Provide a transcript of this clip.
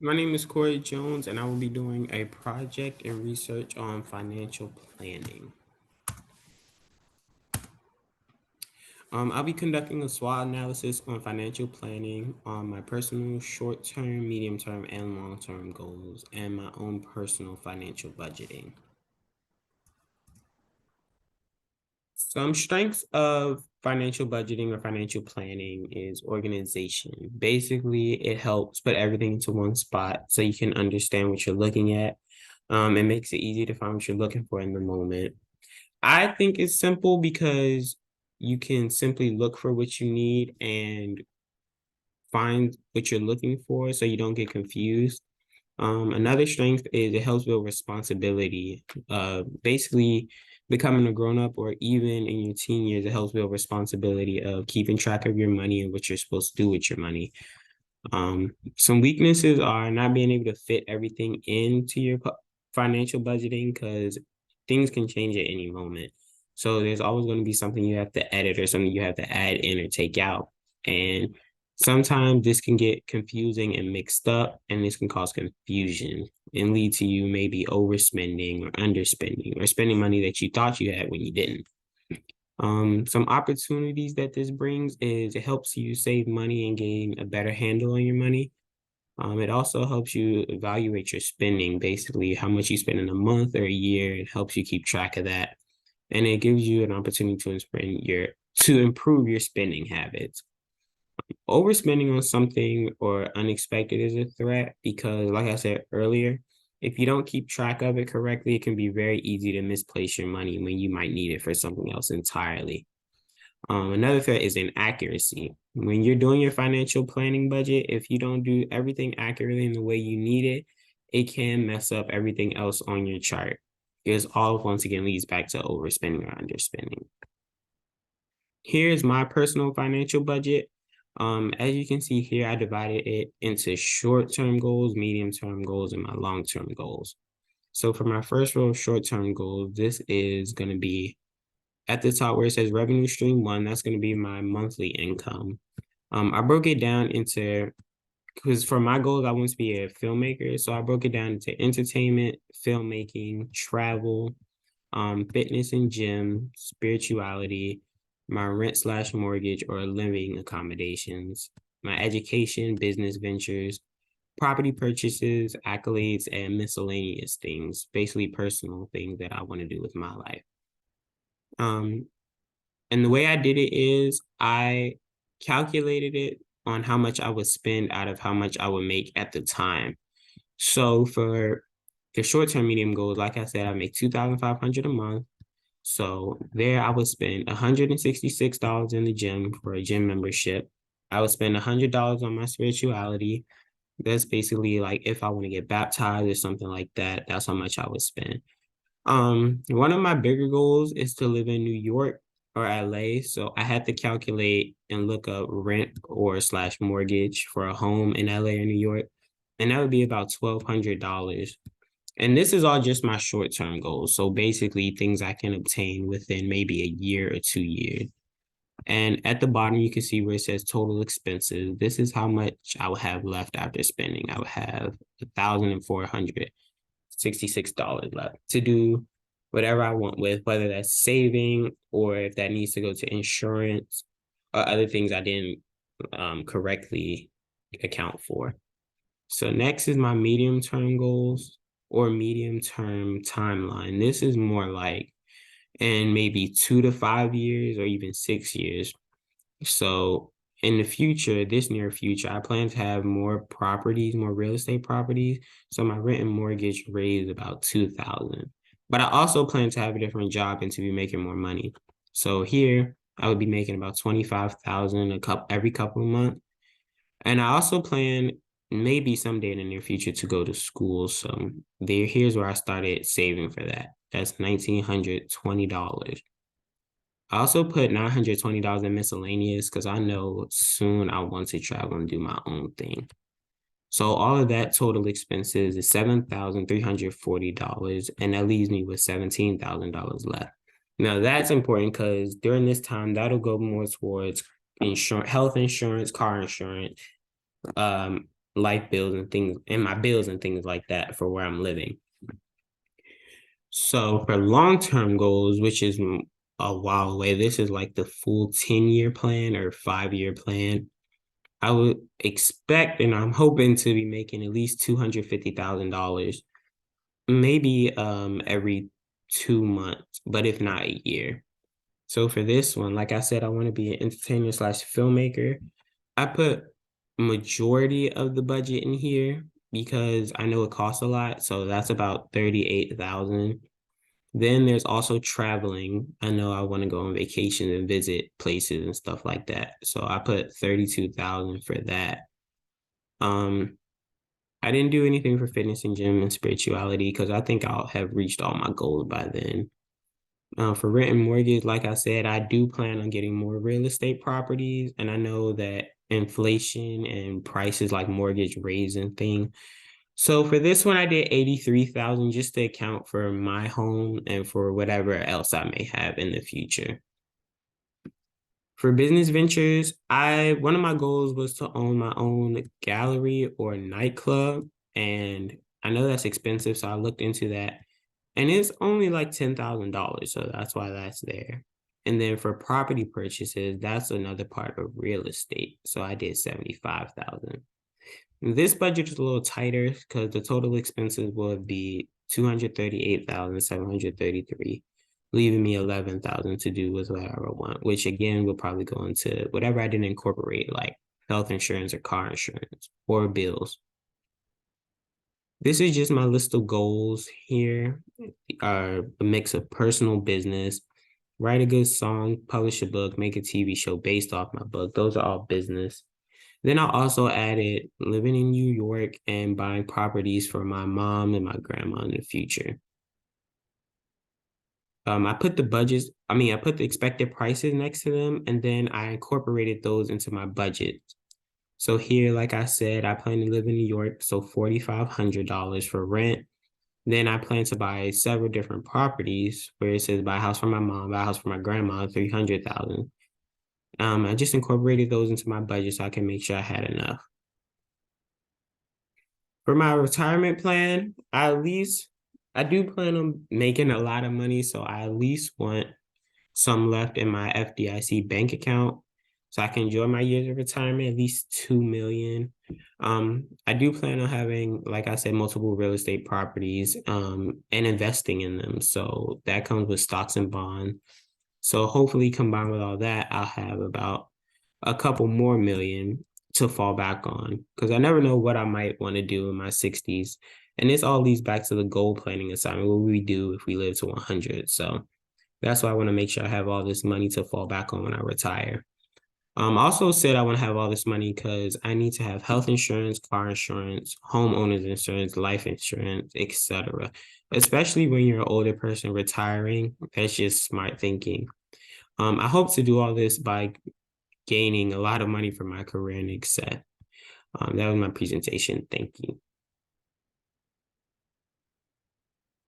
My name is Corey Jones, and I will be doing a project and research on financial planning. I'll be conducting a SWOT analysis on financial planning on my personal short-term, medium-term, and long-term goals, and my own personal financial budgeting. Some strengths of financial budgeting or financial planning is organization. Basically, it helps put everything into one spot so you can understand what you're looking at. It makes it easy to find what you're looking for in the moment. I think it's simple because you can simply look for what you need and find what you're looking for so you don't get confused. Another strength is it helps build responsibility. Basically, becoming a grown up or even in your teen years, it helps build responsibility of keeping track of your money and what you're supposed to do with your money. Some weaknesses are not being able to fit everything into your financial budgeting because things can change at any moment. So there's always going to be something you have to edit or something you have to add in or take out. And sometimes this can get confusing and mixed up, and this can cause confusion and lead to you maybe overspending or underspending or spending money that you thought you had when you didn't. Some opportunities that this brings is it helps you save money and gain a better handle on your money. It also helps you evaluate your spending, basically how much you spend in a month or a year. It helps you keep track of that. And it gives you an opportunity to improve your spending habits. Overspending on something or unexpected is a threat because, like I said earlier, if you don't keep track of it correctly, it can be very easy to misplace your money when you might need it for something else entirely. Another threat is inaccuracy. When you're doing your financial planning budget, if you don't do everything accurately in the way you need it, it can mess up everything else on your chart. Because all once again leads back to overspending or underspending. Here's my personal financial budget. As you can see here, I divided it into short-term goals, medium-term goals, and my long-term goals. So for my first row of short-term goals, this is going to be at the top where it says revenue stream one, that's going to be my monthly income. I broke it down into, because for my goals, I want to be a filmmaker. So I broke it down into entertainment, filmmaking, travel, fitness and gym, spirituality, my rent/mortgage or living accommodations, my education, business ventures, property purchases, accolades, and miscellaneous things, basically personal things that I want to do with my life. And the way I did it is I calculated it on how much I would spend out of how much I would make at the time. So for the short-term medium goals, like I said, I make $2,500 a month. So there I would spend $166 in the gym for a gym membership. I would spend $100 on my spirituality. That's basically like if I want to get baptized or something like that, that's how much I would spend. One of my bigger goals is to live in New York or LA. So I had to calculate and look up rent or/slash mortgage for a home in LA or New York. And that would be about $1,200. And this is all just my short-term goals. So basically things I can obtain within maybe a year or 2 years. And at the bottom, you can see where it says total expenses. This is how much I would have left after spending. I would have $1,466 left to do whatever I want with, whether that's saving or if that needs to go to insurance or other things I didn't correctly account for. So next is my medium-term goals or medium-term timeline. This is more like in maybe 2 to 5 years or even 6 years. So in the future, this near future, I plan to have more properties, more real estate properties. So my rent and mortgage raise about 2,000. But I also plan to have a different job and to be making more money. So here I would be making about 25,000 every couple of months. And I also plan maybe someday in the near future to go to school. So here's where I started saving for that. That's $1,920. I also put $920 in miscellaneous because I know soon I want to travel and do my own thing. So all of that total expenses is $7,340, and that leaves me with $17,000 left. Now that's important because during this time, that'll go more towards insurance, health insurance, car insurance, life bills and things, and my bills and things like that for where I'm living. So for long-term goals, which is a while away, this is like the full 10-year plan or 5-year plan. I would expect, and I'm hoping to be making at least $250,000, maybe every 2 months, but if not a year. So for this one, like I said, I want to be an entertainer slash filmmaker. I put majority of the budget in here because I know it costs a lot. So that's about 38,000. Then there's also traveling. I know I want to go on vacation and visit places and stuff like that. So I put 32,000 for that. Um, I didn't do anything for fitness and gym and spirituality because I think I'll have reached all my goals by then. For rent and mortgage, like I said, I do plan on getting more real estate properties, and I know that inflation and prices like mortgage raising thing. So for this one, I did 83,000 just to account for my home and for whatever else I may have in the future. For business ventures, one of my goals was to own my own gallery or nightclub, and I know that's expensive, so I looked into that, and it's only like $10,000, so that's why that's there. And then for property purchases, that's another part of real estate, so I did 75,000. This budget is a little tighter because the total expenses would be 238,733, leaving me 11,000 to do with whatever I want, which again will probably go into whatever I didn't incorporate, like health insurance or car insurance or bills. This is just my list of goals here. Are a mix of personal business, write a good song, publish a book, make a TV show based off my book. Those are all business. Then I also added living in New York and buying properties for my mom and my grandma in the future. I put I put the expected prices next to them, and then I incorporated those into my budget. So here, like I said, I plan to live in New York, so $4,500 for rent. Then I plan to buy several different properties where it says buy a house for my mom, buy a house for my grandma, 300,000. I just incorporated those into my budget so I can make sure I had enough. For my retirement plan, I do plan on making a lot of money, so I at least want some left in my FDIC bank account so I can enjoy my years of retirement, at least 2 million. I do plan on having, like I said, multiple real estate properties and investing in them. So that comes with stocks and bonds. So hopefully combined with all that, I'll have about a couple more million to fall back on because I never know what I might want to do in my 60s. And this all leads back to the goal planning assignment, what we do if we live to 100. So that's why I want to make sure I have all this money to fall back on when I retire. I also said I want to have all this money because I need to have health insurance, car insurance, homeowners insurance, life insurance, etc. Especially when you're an older person retiring, that's just smart thinking. I hope to do all this by gaining a lot of money from my career and success. That was my presentation. Thank you.